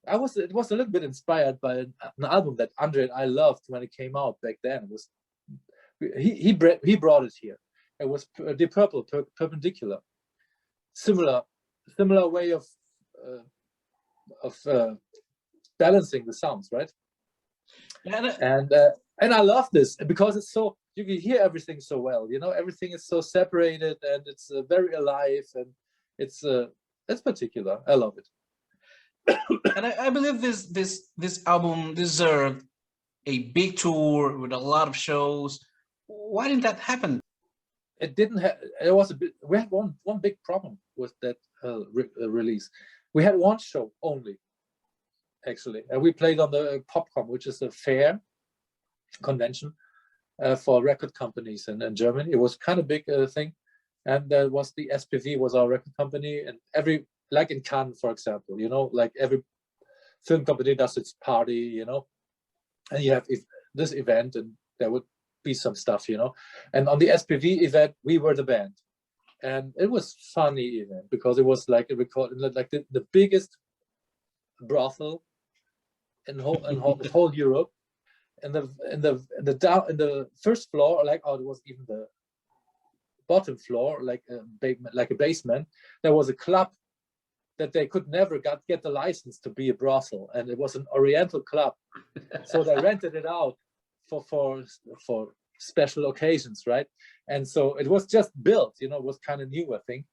it was a little bit inspired by an album that Andre and I loved when it came out back then. It was he brought it here. It was the Purple, Perpendicular. Similar way of balancing the sounds, right? And I love this because it's so, you can hear everything so well, you know, everything is so separated and it's very alive, and it's particular. I love it. And I believe this album deserved a big tour with a lot of shows. Why didn't that happen? It didn't have. It was a bit. We had one big problem with that release. We had one show only, actually, and we played on the Popcom, which is a fair convention for record companies in Germany. It was kind of big thing, and there was the SPV was our record company, and like in Cannes, for example, you know, like every film company does its party, you know, and you have this event, and there would be some stuff, you know. And on the SPV event, we were the band, and it was funny event because it was like a record, like the biggest brothel in whole Europe. In the first floor, like, oh, it was even the bottom floor, like a basement. There was a club that they could never get the license to be a brothel, and it was an Oriental club, so they rented it out for special occasions, right? And so it was just built, you know, it was kind of new, I think,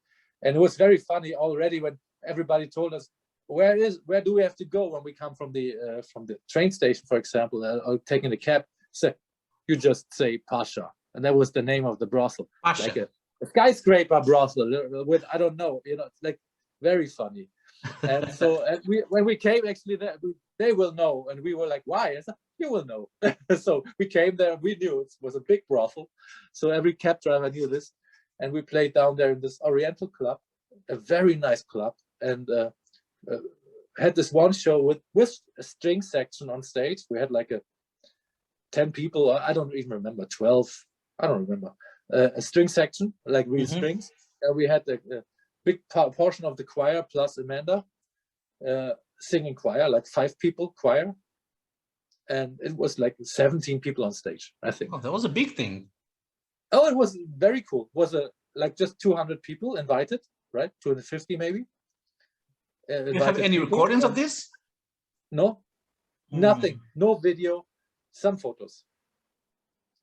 and it was very funny already when everybody told us where do we have to go when we come from the train station, for example, or taking the cab. So you just say Pasha, and that was the name of the brothel, Pasha. like a skyscraper brothel with, I don't know, you know, it's like very funny. And so when we came, actually, they will know, and we were like, why? I said, you will know. So we came there, and we knew it was a big brothel, so every cab driver knew this, and we played down there in this Oriental club, a very nice club, and had this one show with a string section on stage. We had like 10 people, I don't even remember, 12, I don't remember, a string section, like real strings. We had a big portion of the choir plus Amanda singing choir, like 5 people choir, and it was like 17 people on stage, I think. Oh, that was a big thing. Oh, it was very cool. It was like just 200 people invited, right? 250 maybe. Do you have any recordings of this? No, nothing. No video, some photos.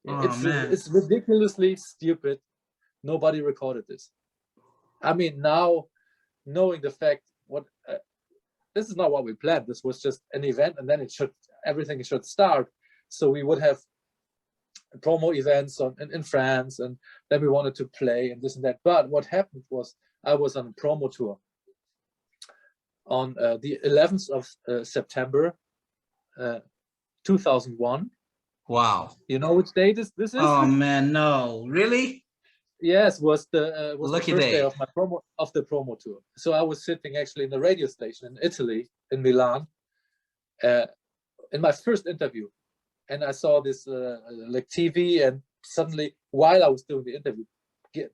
Oh, it's ridiculously stupid. Nobody recorded this. I mean, now knowing the fact, this is not what we planned. This was just an event, and then everything should start. So we would have promo events in France, and then we wanted to play and this and that. But what happened was I was on a promo tour on the 11th of September 2001. Wow. You know which date this is? Oh man, no. Really? Yes, was the Lucky first day of the promo tour. So I was sitting actually in the radio station in Italy, in Milan, in my first interview, and I saw this like TV, and suddenly while I was doing the interview,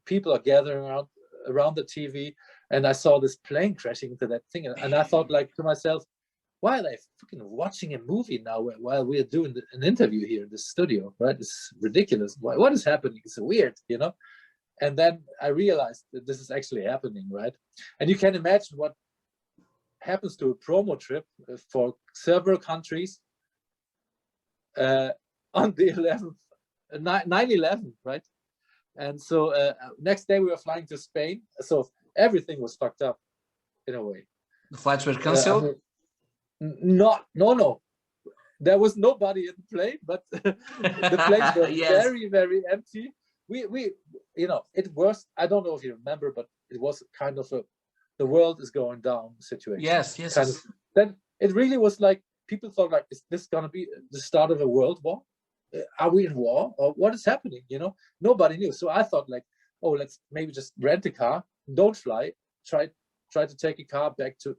people are gathering around the TV, and I saw this plane crashing into that thing, and I thought like to myself, why are they fucking watching a movie now while we're doing an interview here in the studio, right? It's ridiculous. What is happening? It's so weird, you know? And then I realized that this is actually happening, right? And you can imagine what happens to a promo trip for several countries on the 11th, 9/11, right? And so next day we were flying to Spain, so everything was fucked up in a way. The flights were canceled? No. There was nobody in the plane, but the planes were very, very empty. We you know, it was, I don't know if you remember, but it was kind of the world is going down situation. Yes. Kind of, then it really was like, people thought like, is this gonna be the start of a world war? Are we in war, or what is happening? You know, nobody knew. So I thought like, oh, let's maybe just rent a car, don't fly, try to take a car back to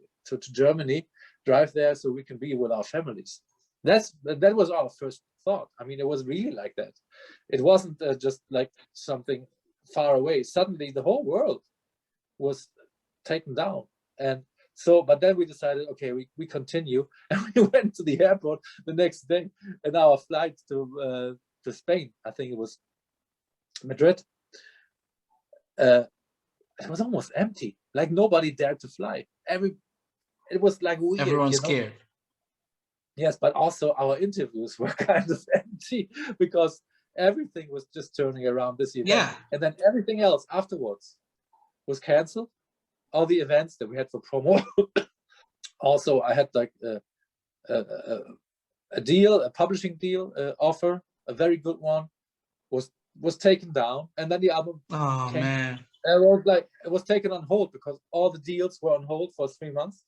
Germany, drive there so we can be with our families. that was our first thought. I mean, it was really like that. It wasn't just like something far away. Suddenly the whole world was taken down. And so, but then we decided, okay, we continue, and we went to the airport the next day, and our flight to Spain, I think it was Madrid, it was almost empty. Like nobody dared to fly. It was like weird. Everyone's scared. Yes, but also our interviews were kind of empty because everything was just turning around this event. Yeah. And then everything else afterwards was canceled. All the events that we had for promo. Also, I had like a deal, a publishing deal offer, a very good one, was taken down. And then the album man. It was taken on hold because all the deals were on hold for 3 months.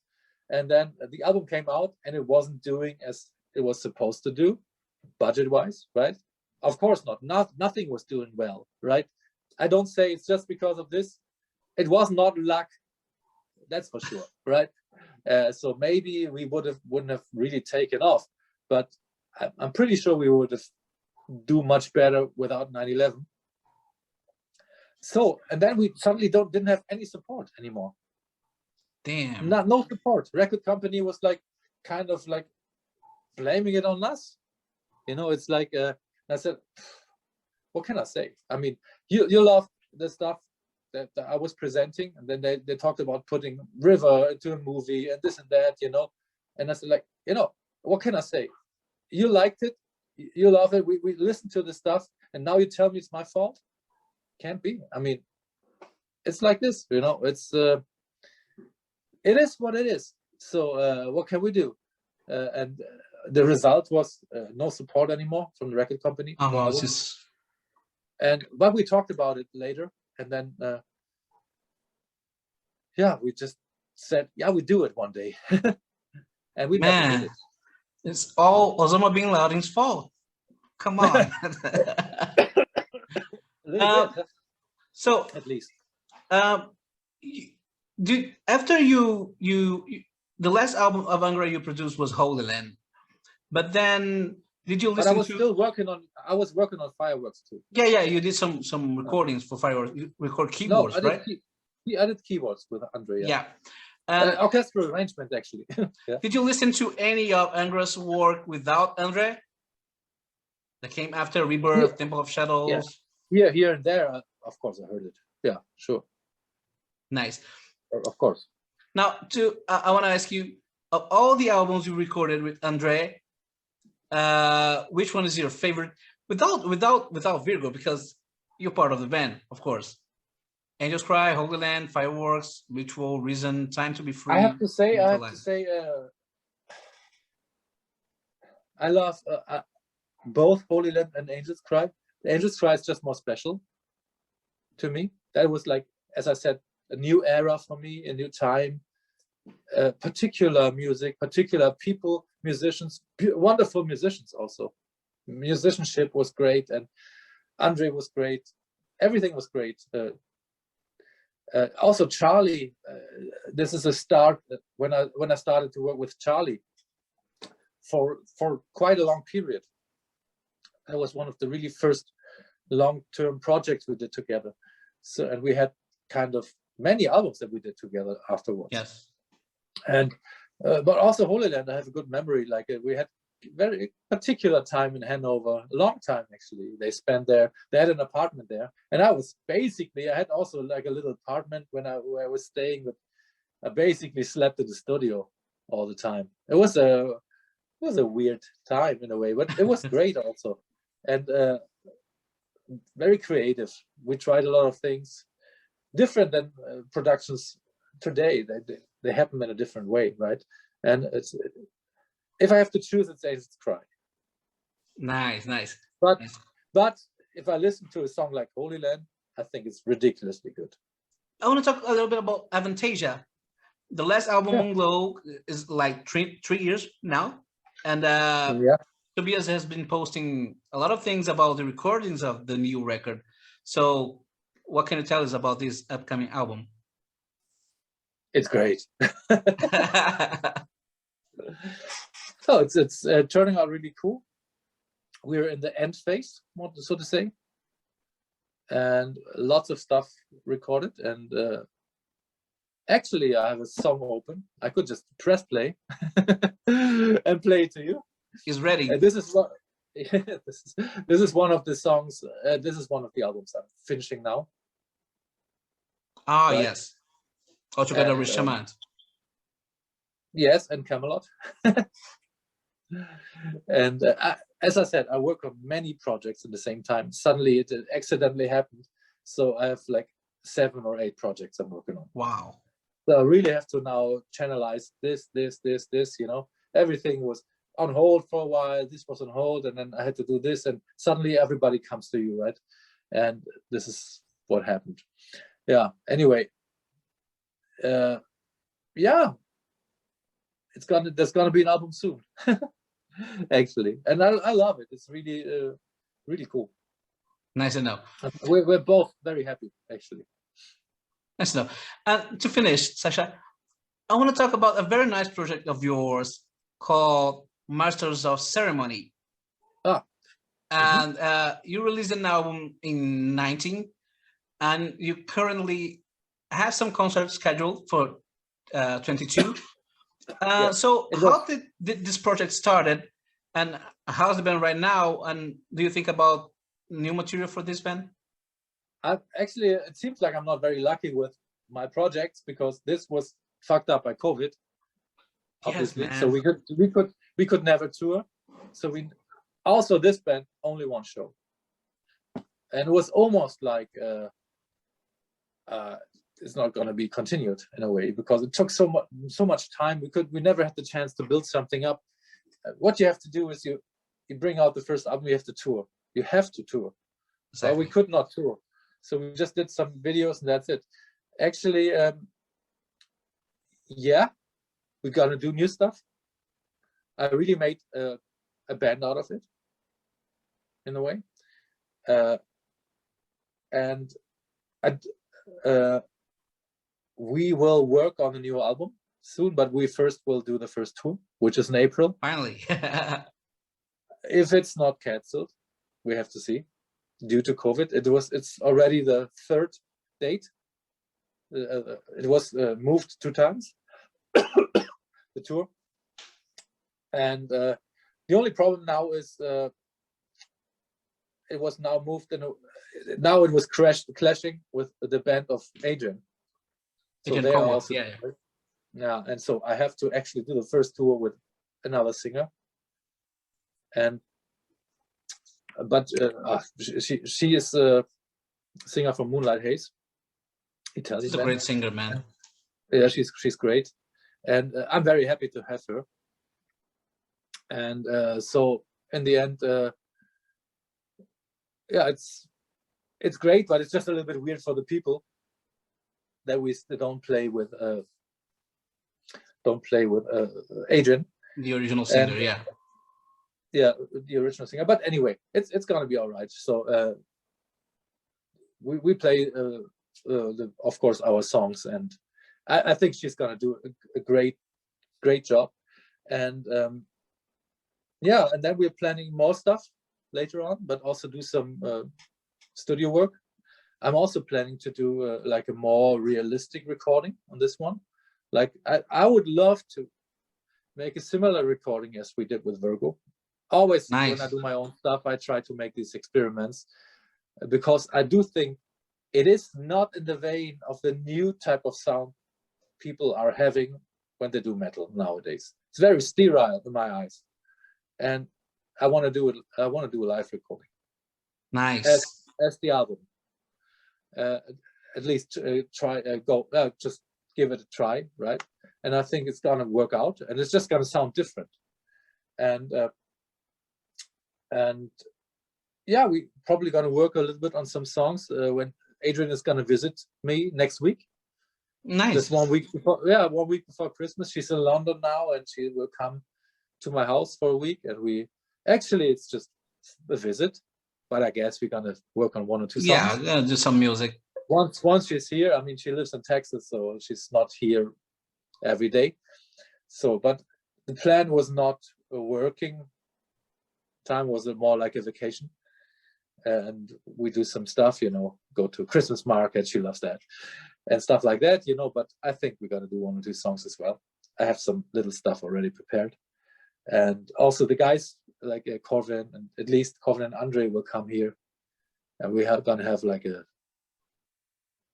And then the album came out and it wasn't doing as it was supposed to do, budget-wise, right? Of course not. Nothing was doing well, right? I don't say it's just because of this. It was not luck, that's for sure, right? So maybe we wouldn't have really taken off, but I'm pretty sure we would have do much better without 9/11. So, and then we suddenly didn't have any support anymore. Damn. No support. Record company was like kind of like blaming it on us. You know, it's like I said, what can I say? I mean, you love the stuff that I was presenting, and then they talked about putting River into a movie and this and that, you know. And I said, like, you know, what can I say? You liked it, you love it. We listened to the stuff, and now you tell me it's my fault? Can't be. I mean, it's like this, you know. It is what it is. So what can we do? And the result was no support anymore from the record company. But we talked about it later, and then yeah, we just said, yeah, we do it one day. And we never did it. It's all Osama bin Laden's fault. Come on. So at least after you the last album of Angra you produced was Holy Land, but then did you listen? I was working on Fireworks too. Yeah, you did some recordings for Fireworks. You record keyboards, right? I did keyboards with Andre. Yeah. Orchestral arrangement, actually. Yeah. Did you listen to any of Angra's work without Andre? That came after Rebirth, Temple of Shadows? Yeah. Here and there, of course, I heard it. Yeah, sure. Nice. Of course. Now, I want to ask you, of all the albums you recorded with Andre, which one is your favorite? Without Virgo, because you're part of the band, of course. Angels Cry, Holy Land, Fireworks, Ritual, Reason, Time to Be Free. I have to say, I love both Holy Land and Angels Cry. The Angels Cry is just more special to me. That was like, as I said, a new era for me, a new time, particular music, particular people, musicians, wonderful musicians also. Musicianship was great, and Andre was great. Everything was great. Also Charlie, this is a start when I started to work with Charlie for quite a long period. That was one of the really first long-term projects we did together. So, and we had kind of many albums that we did together afterwards. Yes. And but also Holy Land, I have a good memory. Like we had very particular time in Hanover, a long time actually. They spent there. They had an apartment there, and I had also like a little apartment where I was staying. With I basically slept in the studio all the time. It was a weird time in a way, but it was great also, and very creative. We tried a lot of things, different than productions today. They happen in a different way, right? And if I have to choose, it's Angels Cry. Nice. But if I listen to a song like Holy Land, I think it's ridiculously good. I want to talk a little bit about Avantasia. The last album on Glow is like three years now, and Tobias has been posting a lot of things about the recordings of the new record. So what can you tell us about this upcoming album? It's great. So it's turning out really cool. We're in the end phase, so to say, and lots of stuff recorded. And actually, I have a song open. I could just press play and play it to you. He's ready. And this is what. Yeah, this is one of the songs. This is one of the albums I'm finishing now. Ah, right? Yes. All together with Shaman. Yes, and Camelot. And as I said, I work on many projects at the same time. Suddenly it accidentally happened. So I have like 7 or 8 projects I'm working on. Wow. So I really have to now channelize this, you know. Everything was on hold for a while. This was on hold, and then I had to do this, and suddenly everybody comes to you, right? And this is what happened. Yeah. Anyway, yeah, there's gonna be an album soon, actually, and I love it. It's really really cool. Nice to know. We're both very happy, actually. Nice to know. And to finish, Sascha, I want to talk about a very nice project of yours called Masters of Ceremony. And you released an album in 2019, and you currently have some concerts scheduled for 2022. So how did this project started, and how's the band right now? And do you think about new material for this band? Actually, it seems like I'm not very lucky with my projects, because this was fucked up by COVID, obviously. Yes, so we could never tour. So we also, this band, only one show, and it was almost like it's not going to be continued in a way, because it took so much time. We never had the chance to build something up. What you have to do is you bring out the first album, you have to tour. You have to tour. Exactly. So we could not tour. So we just did some videos and that's it. Actually, yeah, we're going to do new stuff. I really made a band out of it, in a way. And we will work on a new album soon, but we first will do the first tour, which is in April. Finally. If it's not cancelled, we have to see. Due to COVID, it's already the 3rd date. It was moved 2 times, the tour. And the only problem now is it was now moved, now it was clashing with the band of Adrian. So they are also, yeah, and so I have to actually do the first tour with another singer. And but she is a singer from Moonlight Haze, Italian. She's a great singer, man. Yeah, she's great, and I'm very happy to have her. And so in the end, yeah, it's great, but it's just a little bit weird for the people that we don't play with Adrian, the original singer. And, yeah, the original singer. But anyway, it's gonna be all right. So we play of course our songs, and I think she's gonna do a great job. And yeah, and then we're planning more stuff later on, but also do some studio work. I'm also planning to do like a more realistic recording on this one. Like I would love to make a similar recording as we did with Virgo. Always nice. When I do my own stuff, I try to make these experiments, because I do think it is not in the vein of the new type of sound people are having when they do metal nowadays. It's very sterile in my eyes, and I want to do it. I want to do a live recording. Nice. As the album. At least just give it a try, right? And I think it's gonna work out, and it's just gonna sound different. And yeah, we probably gonna work a little bit on some songs when Adrian is gonna visit me next week. Nice. Just 1 week before, yeah, 1 week before Christmas. She's in London now, and she will come to my house for a week. And it's just a visit, but I guess we're gonna work on 1 or 2 songs. Yeah, do some music. Once she's here, I mean, she lives in Texas, so she's not here every day. So, but the plan was not working time was more like a vacation. And we do some stuff, you know, go to Christmas market, she loves that, and stuff like that, you know, but I think we're gonna do 1 or 2 songs as well. I have some little stuff already prepared. And also the guys like Corvin, and at least Corvin and Andre will come here, and we are gonna have like a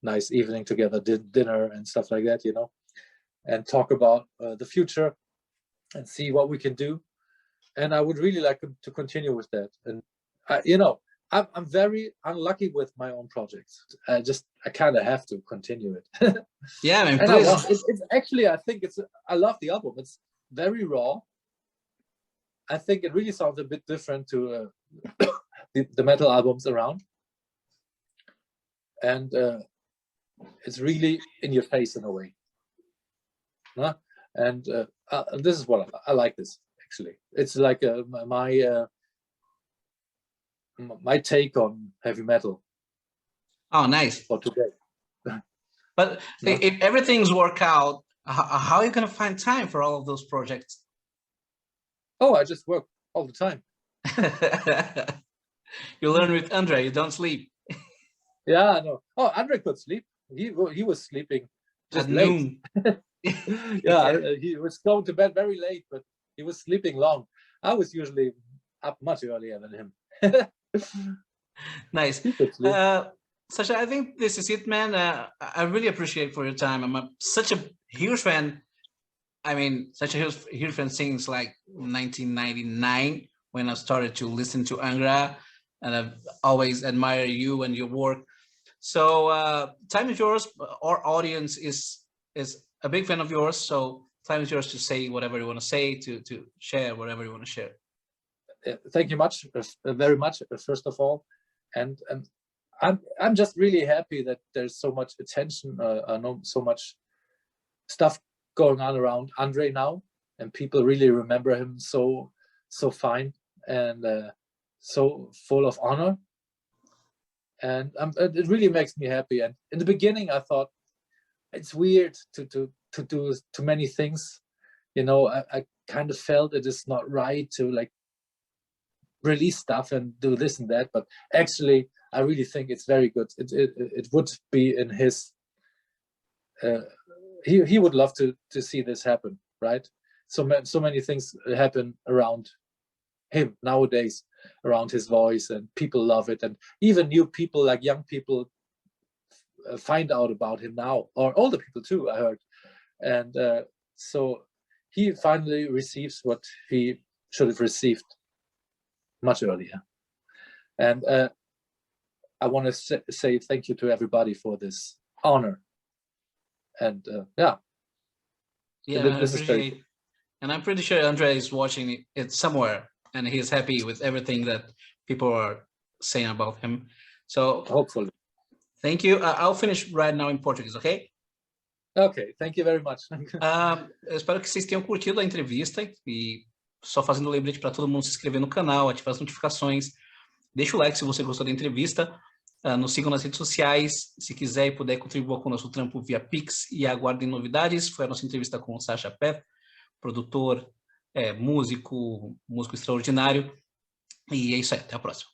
nice evening together, dinner and stuff like that, you know, and talk about the future and see what we can do. And I would really like to continue with that. And you know, I'm very unlucky with my own projects. I kind of have to continue it. Yeah, man, and please. It's actually, I think I love the album. It's very raw. I think it really sounds a bit different to the metal albums around. And it's really in your face in a way. And this is what I like this, actually. It's like my take on heavy metal. Oh, nice. For today. But if everything's work out, how are you going to find time for all of those projects? Oh, I just work all the time. You learn with Andre, you don't sleep. Yeah, I know. Oh, Andre could sleep. He was sleeping just at late. noon. Yeah, he was going to bed very late, but he was sleeping long. I was usually up much earlier than him. Nice. Sascha, I think this is it, man. I really appreciate for your time. I'm such a huge fan. I mean, such a huge fan since like 1999 when I started to listen to Angra, and I've always admired you and your work. So time is yours. Our audience is a big fan of yours. So time is yours to say whatever you want to say, to share whatever you want to share. Thank you very much, first of all, and I'm just really happy that there's so much attention, so much stuff going on around Andre now, and people really remember him so fine and so full of honor, and it really makes me happy. And in the beginning, I thought it's weird to do too many things, you know. I kind of felt it is not right to like release stuff and do this and that, but actually I really think it's very good. It would be in his he would love to see this happen, right? So many things happen around him nowadays, around his voice, and people love it, and even new people, like young people, find out about him now, or older people too, I heard. And so he finally receives what he should have received much earlier. And I want to say thank you to everybody for this honor. And yeah, this is very cool. And I'm pretty sure Andre is watching it somewhere, and he's happy with everything that people are saying about him. So hopefully. Thank you. I'll finish right now in Portuguese, okay? Okay, thank you very much. Eu espero que vocês tenham curtido a entrevista, e só fazendo lembrete para todo mundo se inscrever no canal, ativar as notificações, deixa o like se você gostou da entrevista, nos sigam nas redes sociais, se quiser e puder, contribua com o nosso trampo via Pix e aguardem novidades. Foi a nossa entrevista com o Sascha Paeth, produtor, músico extraordinário, e é isso aí, até a próxima.